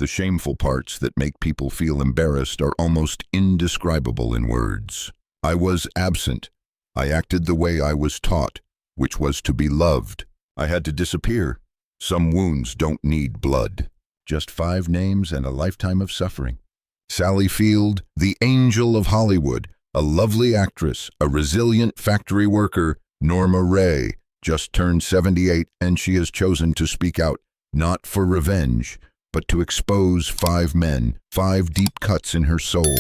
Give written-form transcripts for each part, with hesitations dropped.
The shameful parts that make people feel embarrassed are almost indescribable in words. I was absent. I acted the way I was taught, which was to be loved. I had to disappear. Some wounds don't need blood. Just 5 names and a lifetime of suffering. Sally Field, the angel of Hollywood, a lovely actress, a resilient factory worker. Norma Ray just turned 78, and she has chosen to speak out, not for revenge, but to expose 5 men, 5 deep cuts in her soul.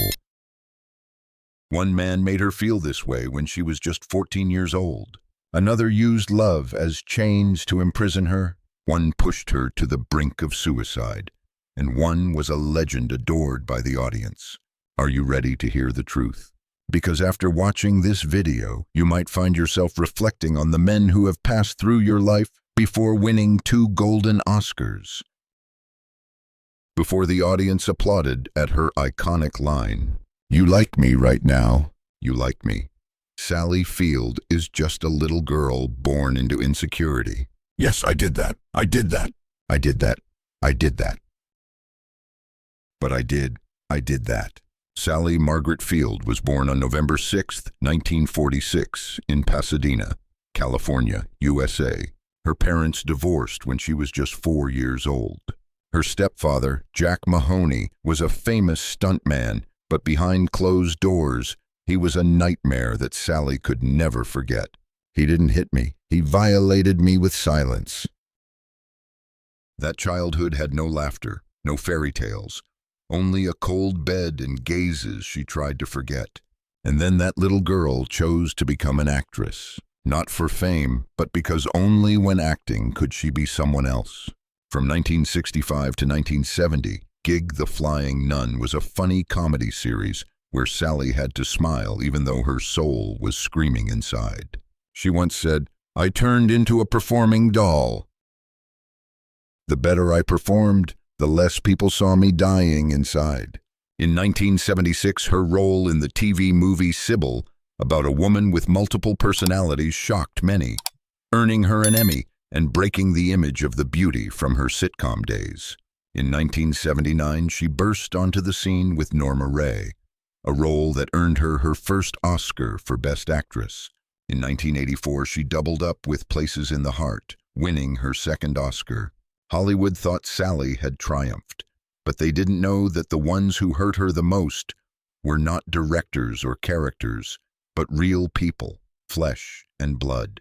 One man made her feel this way when she was just 14 years old. Another used love as chains to imprison her. One pushed her to the brink of suicide. And one was a legend adored by the audience. Are you ready to hear the truth? Because after watching this video, you might find yourself reflecting on the men who have passed through your life before winning 2 golden Oscars. Before the audience applauded at her iconic line, "You like me right now, you like me." Sally Field is just a little girl born into insecurity. Yes, I did that. I did that. I did that. I did that. But I did that. Sally Margaret Field was born on November 6, 1946, in Pasadena, California, USA. Her parents divorced when she was just 4 years old. Her stepfather, Jack Mahoney, was a famous stuntman, but behind closed doors, he was a nightmare that Sally could never forget. He didn't hit me. He violated me with silence. That childhood had no laughter, no fairy tales, only a cold bed and gazes she tried to forget. And then that little girl chose to become an actress, not for fame, but because only when acting could she be someone else. From 1965 to 1970, Gig the Flying Nun was a funny comedy series where Sally had to smile even though her soul was screaming inside. She once said, "I turned into a performing doll. The better I performed, the less people saw me dying inside." In 1976, her role in the TV movie Sybil, about a woman with multiple personalities, shocked many, earning her an Emmy and breaking the image of the beauty from her sitcom days. In 1979, she burst onto the scene with Norma Ray, a role that earned her her first Oscar for Best Actress. In 1984, she doubled up with Places in the Heart, winning her second Oscar. Hollywood thought Sally had triumphed, but they didn't know that the ones who hurt her the most were not directors or characters, but real people, flesh and blood.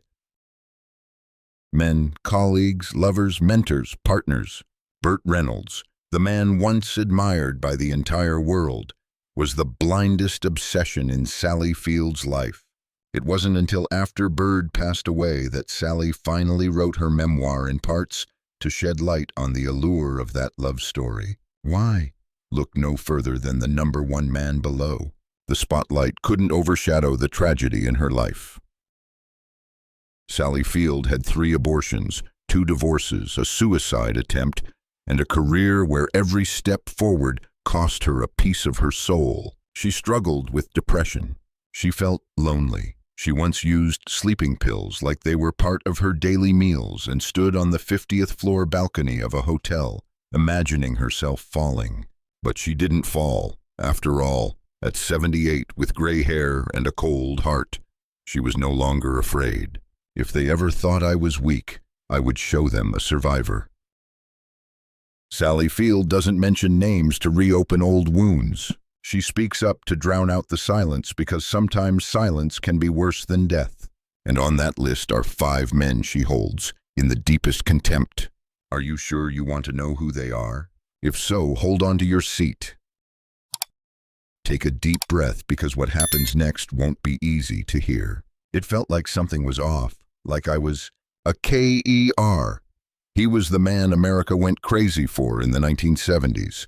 Men, colleagues, lovers, mentors, partners. Burt Reynolds, the man once admired by the entire world, was the blindest obsession in Sally Field's life. It wasn't until after Bird passed away that Sally finally wrote her memoir in parts to shed light on the allure of that love story. Why? Look no further than the #1 man below. The spotlight couldn't overshadow the tragedy in her life. Sally Field had 3 abortions, 2 divorces, a suicide attempt, and a career where every step forward cost her a piece of her soul. She struggled with depression. She felt lonely. She once used sleeping pills like they were part of her daily meals and stood on the 50th floor balcony of a hotel, imagining herself falling. But she didn't fall. After all, at 78 with gray hair and a cold heart, she was no longer afraid. If they ever thought I was weak, I would show them a survivor. Sally Field doesn't mention names to reopen old wounds. She speaks up to drown out the silence because sometimes silence can be worse than death. And on that list are 5 men she holds in the deepest contempt. Are you sure you want to know who they are? If so, hold on to your seat. Take a deep breath because what happens next won't be easy to hear. It felt like something was off, like I was a KER. He was the man America went crazy for in the 1970s.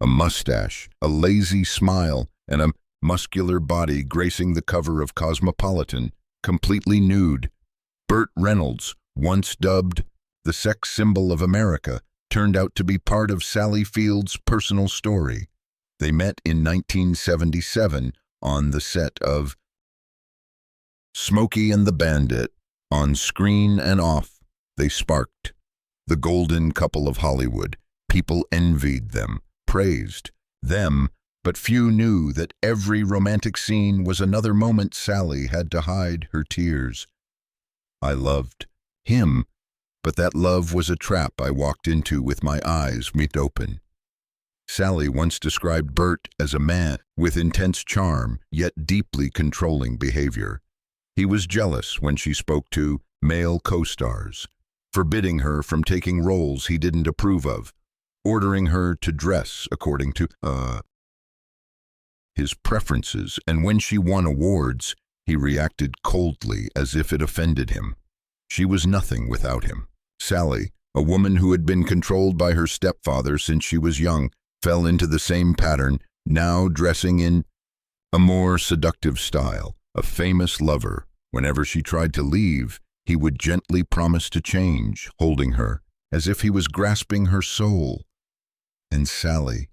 A mustache, a lazy smile, and a muscular body gracing the cover of Cosmopolitan, completely nude. Burt Reynolds, once dubbed the sex symbol of America, turned out to be part of Sally Field's personal story. They met in 1977 on the set of Smokey and the Bandit. On screen and off, they sparked. The golden couple of Hollywood, People envied them, praised them, but few knew that every romantic scene was another moment Sally had to hide her tears. I loved him, but that love was a trap I walked into with my eyes wide open. Sally once described Bert as a man with intense charm, yet deeply controlling behavior. He was jealous when she spoke to male co-stars, forbidding her from taking roles he didn't approve of, ordering her to dress according to his preferences, and when she won awards, he reacted coldly as if it offended him. She was nothing without him. Sally, a woman who had been controlled by her stepfather since she was young, fell into the same pattern, now dressing in a more seductive style. A famous lover, whenever she tried to leave, he would gently promise to change, holding her, as if he was grasping her soul. And Sally,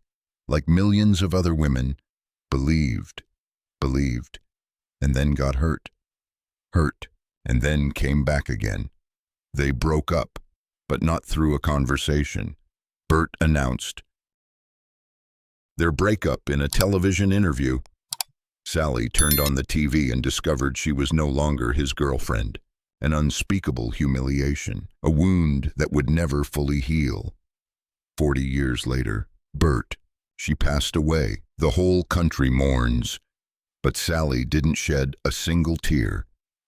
like millions of other women, believed, and then got hurt, and then came back again. They broke up, but not through a conversation. Bert announced their breakup in a television interview. Sally turned on the TV and discovered she was no longer his girlfriend. An unspeakable humiliation, a wound that would never fully heal. 40 years later, Bert, she passed away. The whole country mourns. But Sally didn't shed a single tear.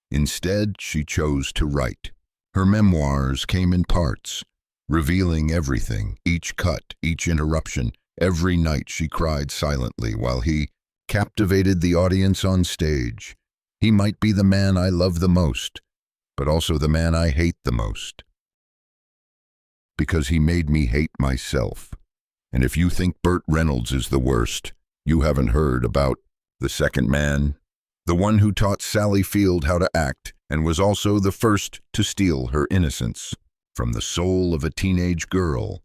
Instead, she chose to write. Her memoirs came in parts, revealing everything, each cut, each interruption. Every night she cried silently while he captivated the audience on stage. He might be the man I love the most, but also the man I hate the most. Because he made me hate myself. And if you think Burt Reynolds is the worst, you haven't heard about the second man, the one who taught Sally Field how to act and was also the first to steal her innocence from the soul of a teenage girl.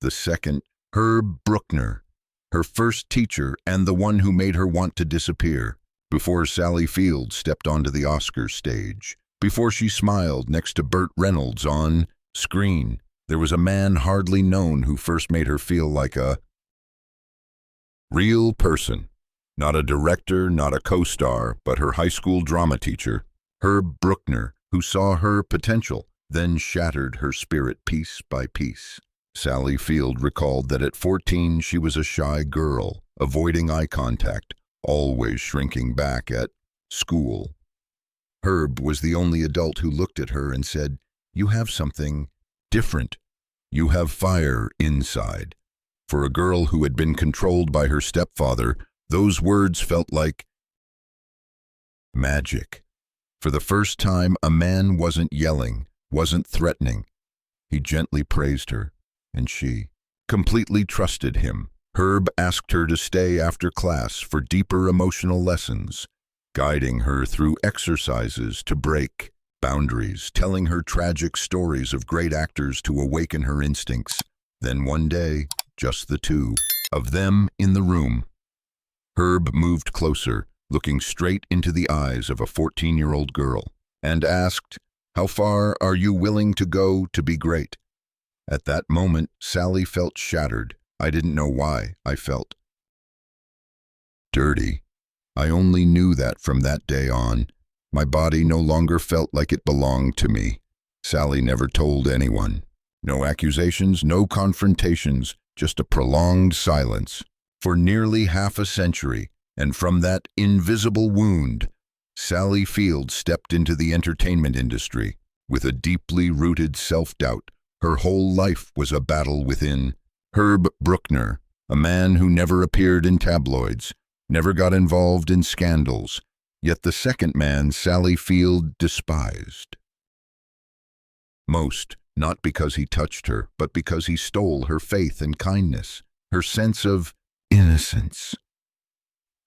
The second, Herb Bruckner, her first teacher and the one who made her want to disappear. Before Sally Field stepped onto the Oscar stage, before she smiled next to Burt Reynolds on screen, there was a man hardly known who first made her feel like a real person. Not a director, not a co-star, but her high school drama teacher, Herb Bruckner, who saw her potential, then shattered her spirit piece by piece. Sally Field recalled that at 14 she was a shy girl, avoiding eye contact, always shrinking back at school. Herb was the only adult who looked at her and said, "You have something different. You have fire inside." For a girl who had been controlled by her stepfather, those words felt like magic. For the first time, a man wasn't yelling, wasn't threatening. He gently praised her, and she completely trusted him. Herb asked her to stay after class for deeper emotional lessons, guiding her through exercises to break boundaries, telling her tragic stories of great actors to awaken her instincts. Then one day, just the two of them in the room, Herb moved closer, looking straight into the eyes of a 14-year-old girl, and asked, "How far are you willing to go to be great?" At that moment, Sally felt shattered. I didn't know why. I felt dirty. I only knew that from that day on. My body no longer felt like it belonged to me. Sally never told anyone. No accusations, no confrontations, just a prolonged silence. For nearly half a century, and from that invisible wound, Sally Field stepped into the entertainment industry with a deeply rooted self-doubt. Her whole life was a battle within. Herb Bruckner, a man who never appeared in tabloids, never got involved in scandals, yet the second man Sally Field despised most, not because he touched her, but because he stole her faith and kindness, her sense of innocence.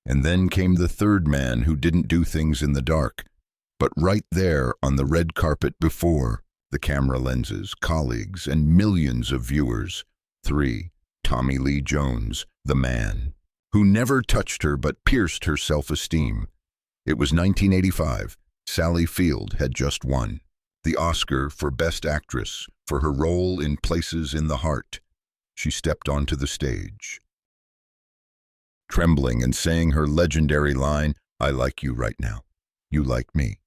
And then came the third man who didn't do things in the dark, but right there on the red carpet before the camera lenses, colleagues, and millions of viewers. 3. Tommy Lee Jones, the man who never touched her but pierced her self-esteem. It was 1985. Sally Field had just won the Oscar for Best Actress for her role in Places in the Heart. She stepped onto the stage, trembling and saying her legendary line, "I like you right now. You like me."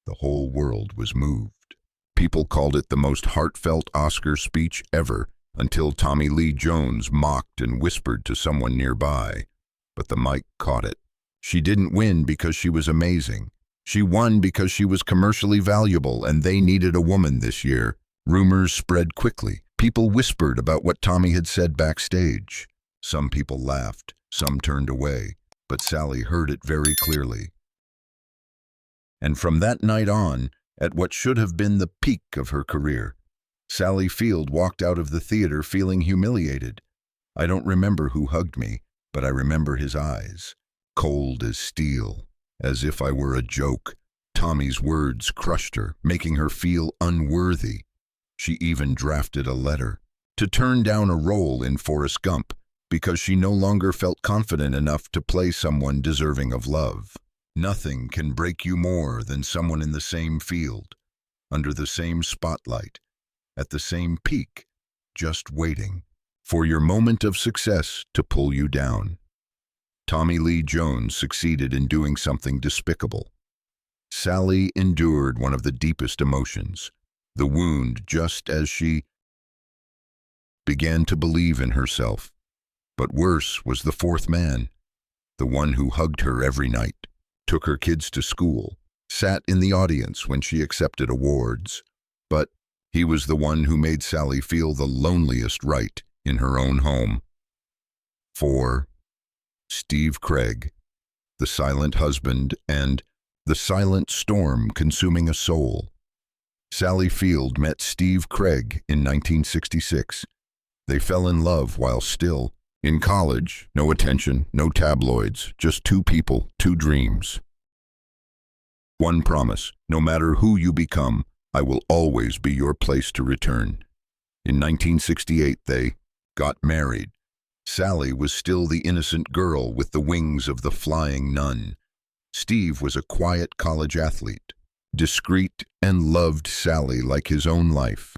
The whole world was moved. People called it the most heartfelt Oscar speech ever, until Tommy Lee Jones mocked and whispered to someone nearby. But the mic caught it. She didn't win because she was amazing. She won because she was commercially valuable, and they needed a woman this year. Rumors spread quickly. People whispered about what Tommy had said backstage. Some people laughed, some turned away, but Sally heard it very clearly. And from that night on, at what should have been the peak of her career, Sally Field walked out of the theater feeling humiliated. I don't remember who hugged me, but I remember his eyes, cold as steel, as if I were a joke. Tommy's words crushed her, making her feel unworthy. She even drafted a letter to turn down a role in Forrest Gump because she no longer felt confident enough to play someone deserving of love. Nothing can break you more than someone in the same field, under the same spotlight, at the same peak, just waiting for your moment of success to pull you down. Tommy Lee Jones succeeded in doing something despicable. Sally endured one of the deepest emotions, the wound, just as she began to believe in herself. But worse was the fourth man, the one who hugged her every night, took her kids to school, sat in the audience when she accepted awards. But he was the one who made Sally feel the loneliest right in her own home. 4. Steve Craig, the silent husband and the silent storm consuming a soul. Sally Field met Steve Craig in 1966. They fell in love while still in college. No attention, no tabloids, just two people, two dreams. One promise: no matter who you become, I will always be your place to return. In 1968, they got married. Sally was still the innocent girl with the wings of the flying nun. Steve was a quiet college athlete, discreet, and loved Sally like his own life.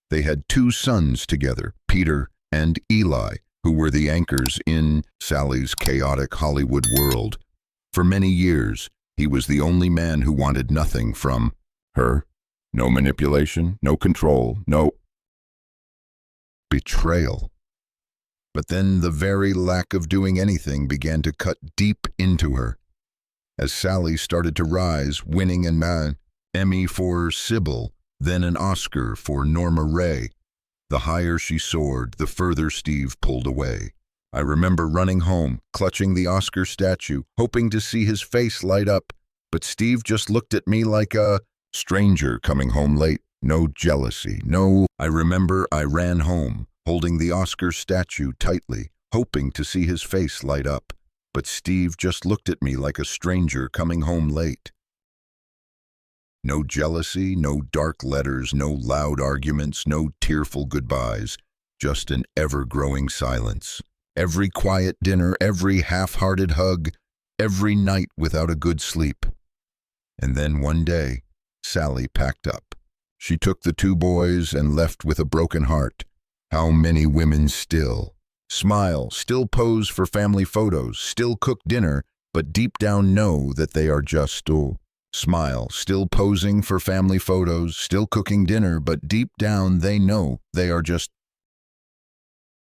They had two sons together, Peter and Eli, who were the anchors in Sally's chaotic Hollywood world. For many years, he was the only man who wanted nothing from her. No manipulation, no control, no betrayal. But then the very lack of doing anything began to cut deep into her. As Sally started to rise, winning an Emmy for Sybil, then an Oscar for Norma Ray, the higher she soared, the further Steve pulled away. I remember running home, clutching the Oscar statue, hoping to see his face light up, but Steve just looked at me like a stranger coming home late. No jealousy, no. I remember I ran home, holding the Oscar statue tightly, hoping to see his face light up, but Steve just looked at me like a stranger coming home late. No jealousy, no dark letters, no loud arguments, no tearful goodbyes, just an ever-growing silence. Every quiet dinner, every half-hearted hug, every night without a good sleep. And then one day, Sally packed up. She took the two boys and left with a broken heart. How many women still smile, still pose for family photos, still cook dinner, but deep down know that they are just smile, still posing for family photos, still cooking dinner, but deep down they know they are just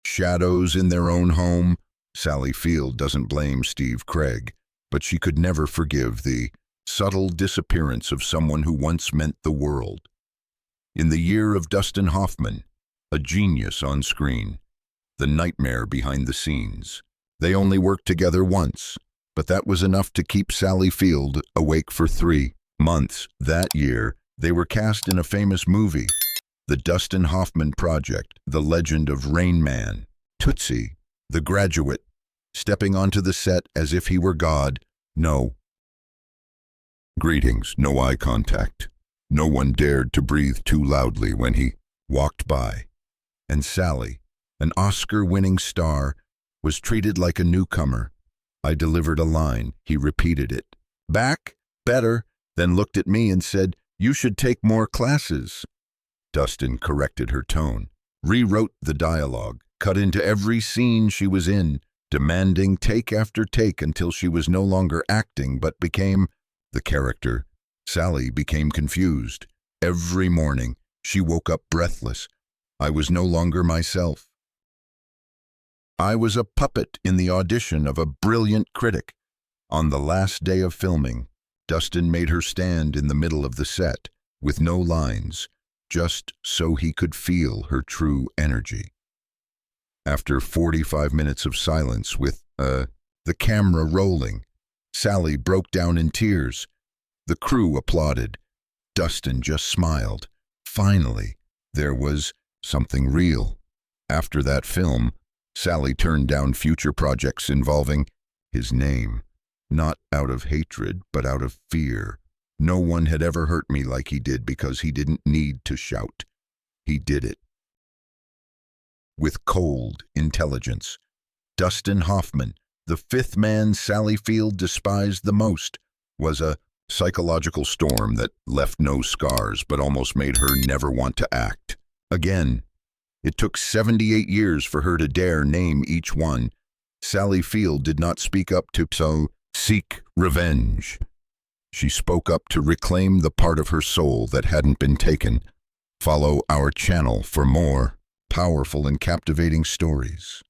shadows in their own home. Sally Field doesn't blame Steve Craig, but she could never forgive the subtle disappearance of someone who once meant the world. In the year of Dustin Hoffman, a genius on screen, the nightmare behind the scenes. They only worked together once, but that was enough to keep Sally Field awake for 3 months. That year, they were cast in a famous movie, The Dustin Hoffman Project, The Legend of Rain Man, Tootsie, The Graduate, stepping onto the set as if he were God. No greetings, no eye contact. No one dared to breathe too loudly when he walked by. And Sally, an Oscar-winning star, was treated like a newcomer. I delivered a line. He repeated it. Back, better, then looked at me and said, "You should take more classes." Dustin corrected her tone, rewrote the dialogue, cut into every scene she was in, demanding take after take until she was no longer acting but became the character. Sally became confused. Every morning, she woke up breathless. I was no longer myself. I was a puppet in the audition of a brilliant critic. On the last day of filming, Dustin made her stand in the middle of the set, with no lines, just so he could feel her true energy. After 45 minutes of silence with, the camera rolling, Sally broke down in tears. The crew applauded. Dustin just smiled. Finally, there was something real. After that film, Sally turned down future projects involving his name, not out of hatred, but out of fear. No one had ever hurt me like he did because he didn't need to shout. He did it. With cold intelligence, Dustin Hoffman, the fifth man Sally Field despised the most, was a psychological storm that left no scars but almost made her never want to act again. It took 78 years for her to dare name each one. Sally Field did not speak up to seek revenge. She spoke up to reclaim the part of her soul that hadn't been taken. Follow our channel for more powerful and captivating stories.